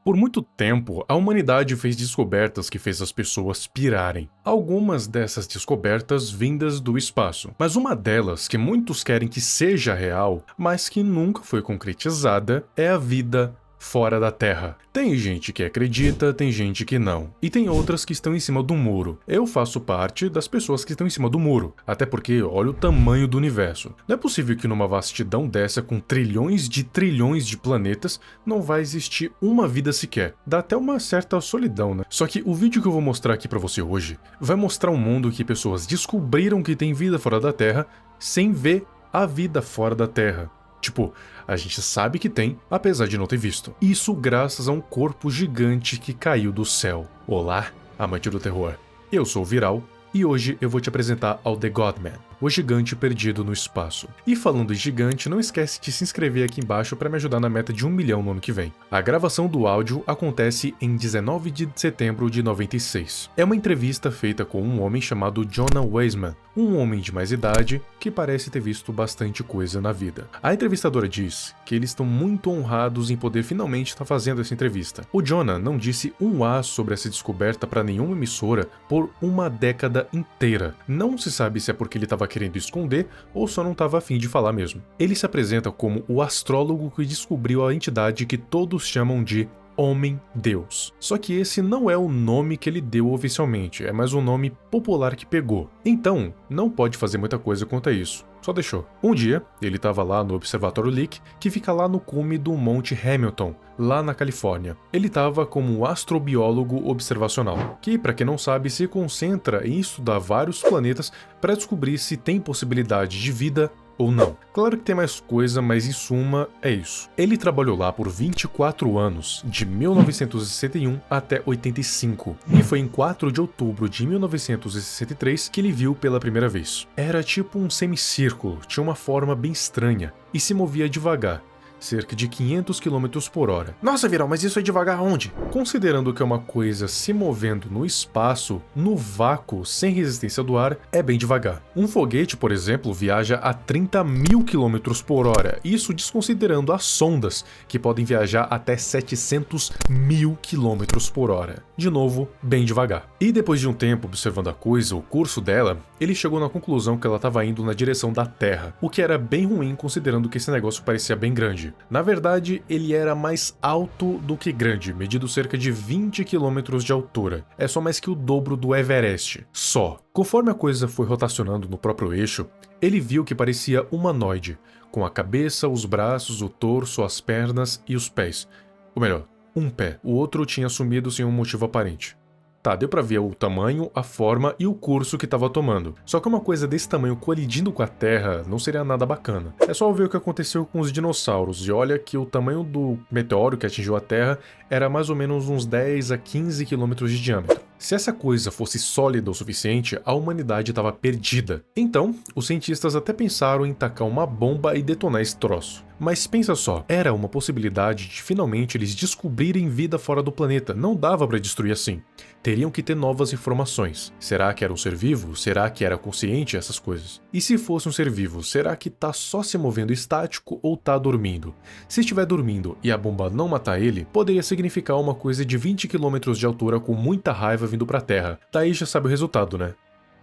Por muito tempo, a humanidade fez descobertas que fez as pessoas pirarem. Algumas dessas descobertas vindas do espaço, mas uma delas que muitos querem que seja real, mas que nunca foi concretizada, é a vida fora da Terra. Tem gente que acredita, tem gente que não. E tem outras que estão em cima do muro. Eu faço parte das pessoas que estão em cima do muro. Até porque olha o tamanho do universo. Não é possível que numa vastidão dessa, com trilhões de planetas, não vai existir uma vida sequer. Dá até uma certa solidão, né? Só que o vídeo que eu vou mostrar aqui pra você hoje vai mostrar um mundo que pessoas descobriram que tem vida fora da Terra sem ver a vida fora da Terra. Tipo, a gente sabe que tem, apesar de não ter visto. Isso graças a um corpo gigante que caiu do céu. Olá, amante do terror. Eu sou o Viral e hoje eu vou te apresentar ao The Godman, o gigante perdido no espaço. E falando em gigante, não esquece de se inscrever aqui embaixo para me ajudar na meta de 1 milhão no ano que vem. A gravação do áudio acontece em 19 de setembro de 96. É uma entrevista feita com um homem chamado Jonah Weisman, um homem de mais idade que parece ter visto bastante coisa na vida. A entrevistadora diz que eles estão muito honrados em poder finalmente estar fazendo essa entrevista. O Jonah não disse um A sobre essa descoberta para nenhuma emissora por uma década inteira. Não se sabe se é porque ele estava querendo esconder ou só não estava afim de falar mesmo. Ele se apresenta como o astrólogo que descobriu a entidade que todos chamam de Homem-Deus. Só que esse não é o nome que ele deu oficialmente, é mais um nome popular que pegou. Então, não pode fazer muita coisa quanto a isso. Só deixou. Um dia, ele estava lá no Observatório Lick, que fica lá no cume do Monte Hamilton, lá na Califórnia. Ele estava como astrobiólogo observacional, que, para quem não sabe, se concentra em estudar vários planetas para descobrir se tem possibilidade de vida ou não. Claro que tem mais coisa, mas em suma é isso. Ele trabalhou lá por 24 anos, de 1961 até 85, e foi em 4 de outubro de 1963 que ele viu pela primeira vez. Era tipo um semicírculo, tinha uma forma bem estranha e se movia devagar, cerca de 500 km por hora. Nossa, Viral, mas isso é devagar onde? Considerando que é uma coisa se movendo no espaço, no vácuo, sem resistência do ar, é bem devagar. Um foguete, por exemplo, viaja a 30 mil km por hora, isso desconsiderando as sondas, que podem viajar até 700 mil km por hora. De novo, bem devagar. E depois de um tempo observando a coisa, o curso dela, ele chegou na conclusão que ela estava indo na direção da Terra, o que era bem ruim considerando que esse negócio parecia bem grande. Na verdade, ele era mais alto do que grande, medindo cerca de 20 km de altura. É só mais que o dobro do Everest. Só. Conforme a coisa foi rotacionando no próprio eixo, ele viu que parecia humanoide, com a cabeça, os braços, o torso, as pernas e os pés. Ou melhor, um pé. O outro tinha sumido sem um motivo aparente. Tá, deu pra ver o tamanho, a forma e o curso que estava tomando. Só que uma coisa desse tamanho colidindo com a Terra não seria nada bacana. É só ver o que aconteceu com os dinossauros, e olha que o tamanho do meteoro que atingiu a Terra era mais ou menos uns 10 a 15 km de diâmetro. Se essa coisa fosse sólida o suficiente, a humanidade estava perdida. Então, os cientistas até pensaram em tacar uma bomba e detonar esse troço. Mas pensa só, era uma possibilidade de finalmente eles descobrirem vida fora do planeta, não dava para destruir assim. Teriam que ter novas informações. Será que era um ser vivo? Será que era consciente? Essas coisas. E se fosse um ser vivo, será que tá só se movendo estático ou tá dormindo? Se estiver dormindo e a bomba não matar ele, poderia significar uma coisa de 20 km de altura com muita raiva vindo pra Terra. Daí já sabe o resultado, né?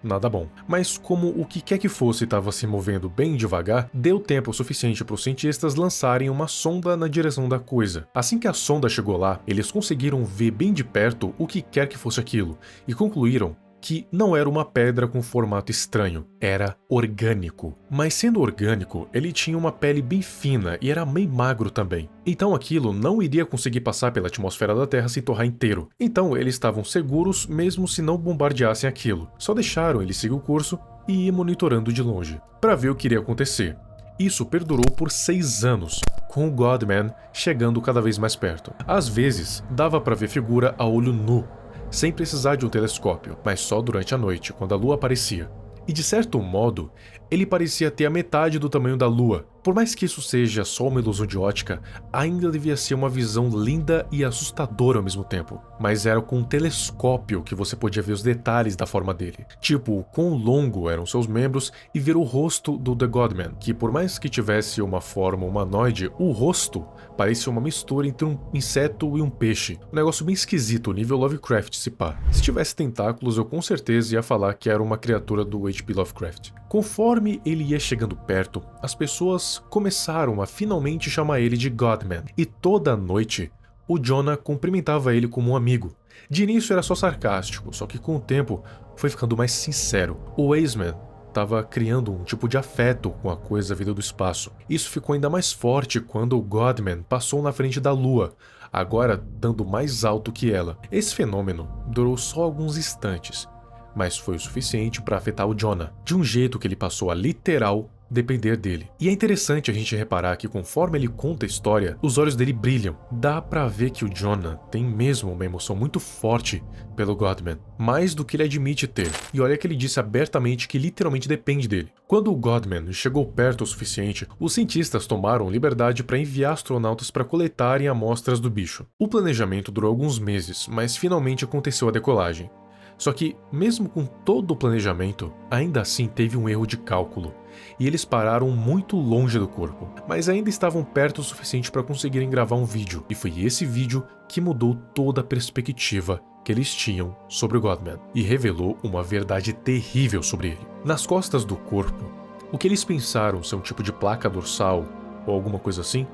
Nada bom. Mas como o que quer que fosse estava se movendo bem devagar, deu tempo suficiente para os cientistas lançarem uma sonda na direção da coisa. Assim que a sonda chegou lá, eles conseguiram ver bem de perto o que quer que fosse aquilo, e concluíram que não era uma pedra com formato estranho, era orgânico. Mas sendo orgânico, ele tinha uma pele bem fina e era meio magro também. Então aquilo não iria conseguir passar pela atmosfera da Terra se torrar inteiro. Então eles estavam seguros mesmo se não bombardeassem aquilo. Só deixaram ele seguir o curso e ir monitorando de longe, para ver o que iria acontecer. Isso perdurou por 6 anos, com o Godman chegando cada vez mais perto. Às vezes, dava para ver figura a olho nu, sem precisar de um telescópio, mas só durante a noite, quando a lua aparecia. E de certo modo, ele parecia ter a metade do tamanho da lua, Por mais que isso seja só uma ilusão de ótica, ainda devia ser uma visão linda e assustadora ao mesmo tempo. Mas era com um telescópio que você podia ver os detalhes da forma dele. Tipo, o quão longo eram seus membros e ver o rosto do The Godman, que por mais que tivesse uma forma humanoide, o rosto parecia uma mistura entre um inseto e um peixe. Um negócio bem esquisito, nível Lovecraft se pá. Se tivesse tentáculos, eu com certeza ia falar que era uma criatura do H.P. Lovecraft. Conforme ele ia chegando perto, as pessoas começaram a finalmente chamar ele de Godman, e toda noite o Jonah cumprimentava ele como um amigo. De início era só sarcástico, só que com o tempo foi ficando mais sincero. O Wiseman estava criando um tipo de afeto com a coisa vinda do espaço. Isso ficou ainda mais forte quando o Godman passou na frente da Lua, agora dando mais alto que ela. Esse fenômeno durou só alguns instantes, mas foi o suficiente para afetar o Jonah, de um jeito que ele passou a literal depender dele. E é interessante a gente reparar que conforme ele conta a história, os olhos dele brilham. Dá pra ver que o Jonah tem mesmo uma emoção muito forte pelo Godman, mais do que ele admite ter. E olha que ele disse abertamente que literalmente depende dele. Quando o Godman chegou perto o suficiente, os cientistas tomaram liberdade para enviar astronautas para coletarem amostras do bicho. O planejamento durou alguns meses, mas finalmente aconteceu a decolagem. Só que, mesmo com todo o planejamento, ainda assim teve um erro de cálculo, e eles pararam muito longe do corpo, mas ainda estavam perto o suficiente para conseguirem gravar um vídeo, e foi esse vídeo que mudou toda a perspectiva que eles tinham sobre o Godman, e revelou uma verdade terrível sobre ele. Nas costas do corpo, o que eles pensaram ser um tipo de placa dorsal, ou alguma coisa assim,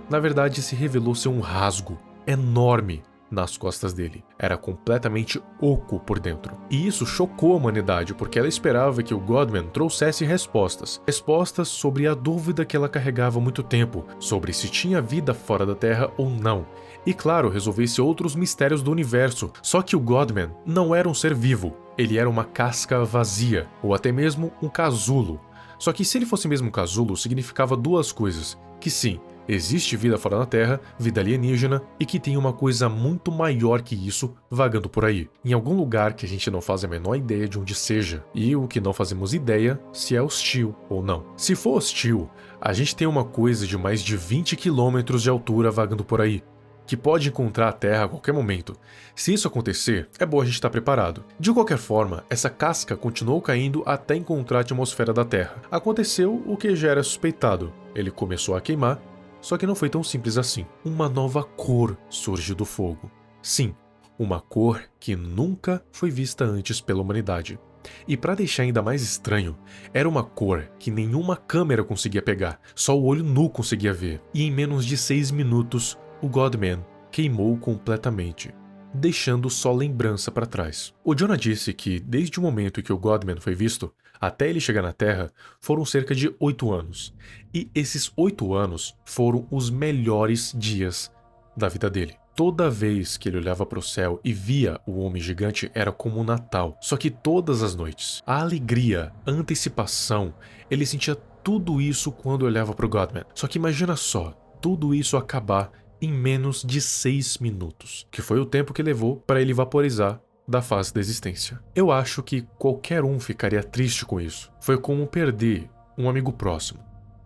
na verdade se revelou ser um rasgo enorme nas costas dele. Era completamente oco por dentro. E isso chocou a humanidade, porque ela esperava que o Godman trouxesse respostas. Respostas sobre a dúvida que ela carregava há muito tempo, sobre se tinha vida fora da Terra ou não. E claro, resolvesse outros mistérios do universo. Só que o Godman não era um ser vivo. Ele era uma casca vazia, ou até mesmo um casulo. Só que se ele fosse mesmo um casulo, significava duas coisas. Que sim, existe vida fora da Terra, vida alienígena, e que tem uma coisa muito maior que isso vagando por aí, em algum lugar que a gente não faz a menor ideia de onde seja, e o que não fazemos ideia se é hostil ou não. Se for hostil, a gente tem uma coisa de mais de 20 quilômetros de altura vagando por aí, que pode encontrar a Terra a qualquer momento. Se isso acontecer, é bom a gente estar preparado. De qualquer forma, essa casca continuou caindo até encontrar a atmosfera da Terra. Aconteceu o que já era suspeitado. Ele começou a queimar, só que não foi tão simples assim. Uma nova cor surgiu do fogo. Sim, uma cor que nunca foi vista antes pela humanidade. E para deixar ainda mais estranho, era uma cor que nenhuma câmera conseguia pegar, só o olho nu conseguia ver. E em menos de 6 minutos, o Godman queimou completamente, deixando só lembrança para trás. O Jonah disse que, desde o momento em que o Godman foi visto, até ele chegar na Terra, foram cerca de 8 anos. E esses 8 anos foram os melhores dias da vida dele. Toda vez que ele olhava para o céu e via o homem gigante era como um Natal. Só que todas as noites, a alegria, a antecipação, ele sentia tudo isso quando olhava para o Godman. Só que imagina só, tudo isso acabar em menos de 6 minutos, que foi o tempo que levou para ele vaporizar da fase da existência. Eu acho que qualquer um ficaria triste com isso. Foi como perder um amigo próximo,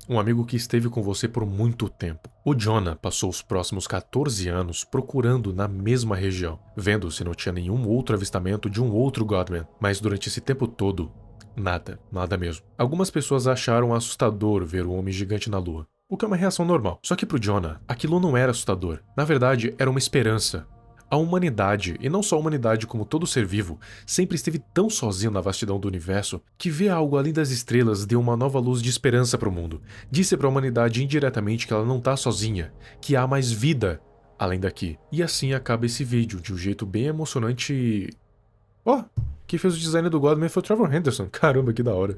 um amigo que esteve com você por muito tempo. O Jonah passou os próximos 14 anos procurando na mesma região, vendo se não tinha nenhum outro avistamento de um outro Godman, mas durante esse tempo todo, nada mesmo. Algumas pessoas acharam assustador ver o homem gigante na Lua, o que é uma reação normal. Só que pro Jonah, aquilo não era assustador. Na verdade, era uma esperança. A humanidade, e não só a humanidade como todo ser vivo, sempre esteve tão sozinho na vastidão do universo que ver algo além das estrelas deu uma nova luz de esperança pro mundo. Disse pra humanidade indiretamente que ela não tá sozinha, que há mais vida além daqui. E assim acaba esse vídeo, de um jeito bem emocionante e... quem fez o design do Godman foi o Trevor Henderson. Caramba, que da hora.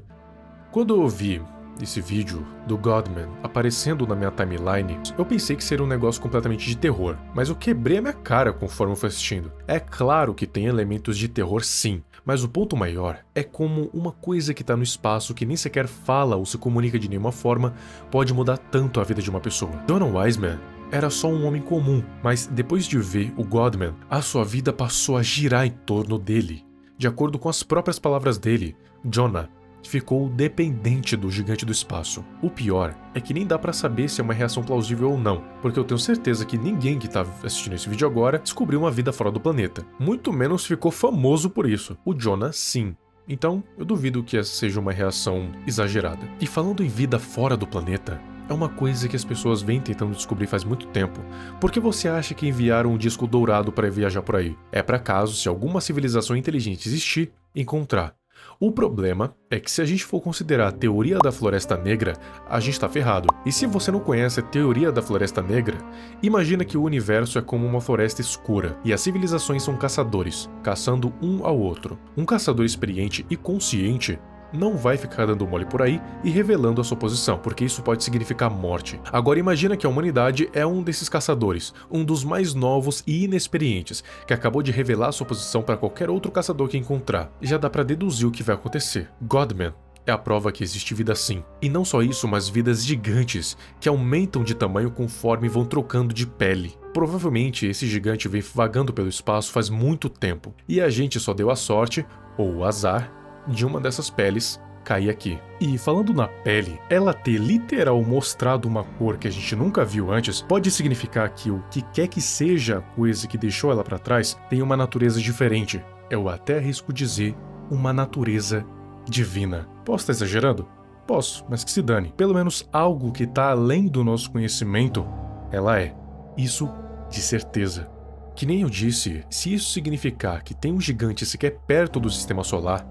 Quando eu vi esse vídeo do Godman aparecendo na minha timeline, eu pensei que seria um negócio completamente de terror, mas eu quebrei a minha cara conforme eu fui assistindo. É claro que tem elementos de terror sim, mas o ponto maior é como uma coisa que tá no espaço que nem sequer fala ou se comunica de nenhuma forma pode mudar tanto a vida de uma pessoa. Jonah Wiseman era só um homem comum, mas depois de ver o Godman, a sua vida passou a girar em torno dele. De acordo com as próprias palavras dele, Jonah ficou dependente do gigante do espaço. O pior é que nem dá pra saber se é uma reação plausível ou não, porque eu tenho certeza que ninguém que tá assistindo esse vídeo agora descobriu uma vida fora do planeta. Muito menos ficou famoso por isso. O Jonah, sim. Então, eu duvido que essa seja uma reação exagerada. E falando em vida fora do planeta, é uma coisa que as pessoas vêm tentando descobrir faz muito tempo. Por que você acha que enviaram um disco dourado para viajar por aí? É para caso, se alguma civilização inteligente existir, encontrar. O problema é que se a gente for considerar a teoria da Floresta Negra, a gente tá ferrado. E se você não conhece a teoria da Floresta Negra, imagina que o universo é como uma floresta escura, e as civilizações são caçadores, caçando um ao outro. Um caçador experiente e consciente não vai ficar dando mole por aí e revelando a sua posição, porque isso pode significar morte. Agora imagina que a humanidade é um desses caçadores, um dos mais novos e inexperientes, que acabou de revelar sua posição para qualquer outro caçador que encontrar. E já dá para deduzir o que vai acontecer. Godman é a prova que existe vida sim. E não só isso, mas vidas gigantes, que aumentam de tamanho conforme vão trocando de pele. Provavelmente esse gigante vem vagando pelo espaço faz muito tempo, e a gente só deu a sorte, ou o azar, de uma dessas peles cair aqui. E falando na pele, ela ter literal mostrado uma cor que a gente nunca viu antes, pode significar que o que quer que seja a coisa que deixou ela para trás tem uma natureza diferente. Eu até arrisco dizer, uma natureza divina. Posso estar exagerando? Posso, mas que se dane. Pelo menos algo que tá além do nosso conhecimento, ela é. Isso de certeza. Que nem eu disse, se isso significar que tem um gigante sequer perto do sistema solar,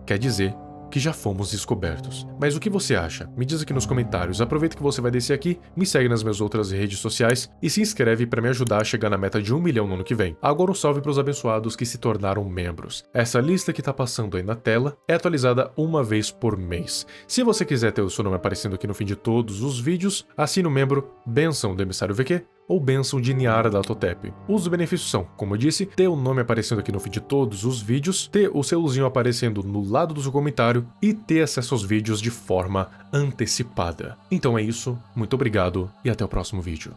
quer dizer que já fomos descobertos. Mas o que você acha? Me diz aqui nos comentários. Aproveita que você vai descer aqui, me segue nas minhas outras redes sociais e se inscreve para me ajudar a chegar na meta de 1 milhão no ano que vem. Agora um salve para os abençoados que se tornaram membros. Essa lista que tá passando aí na tela é atualizada uma vez por mês. Se você quiser ter o seu nome aparecendo aqui no fim de todos os vídeos, assine o membro Bênção do Emissário VQ ou Bênção de Niara da Totep. Os benefícios são, como eu disse, ter o nome aparecendo aqui no fim de todos os vídeos, ter o seuzinho aparecendo no lado do seu comentário e ter acesso aos vídeos de forma antecipada. Então é isso, muito obrigado e até o próximo vídeo.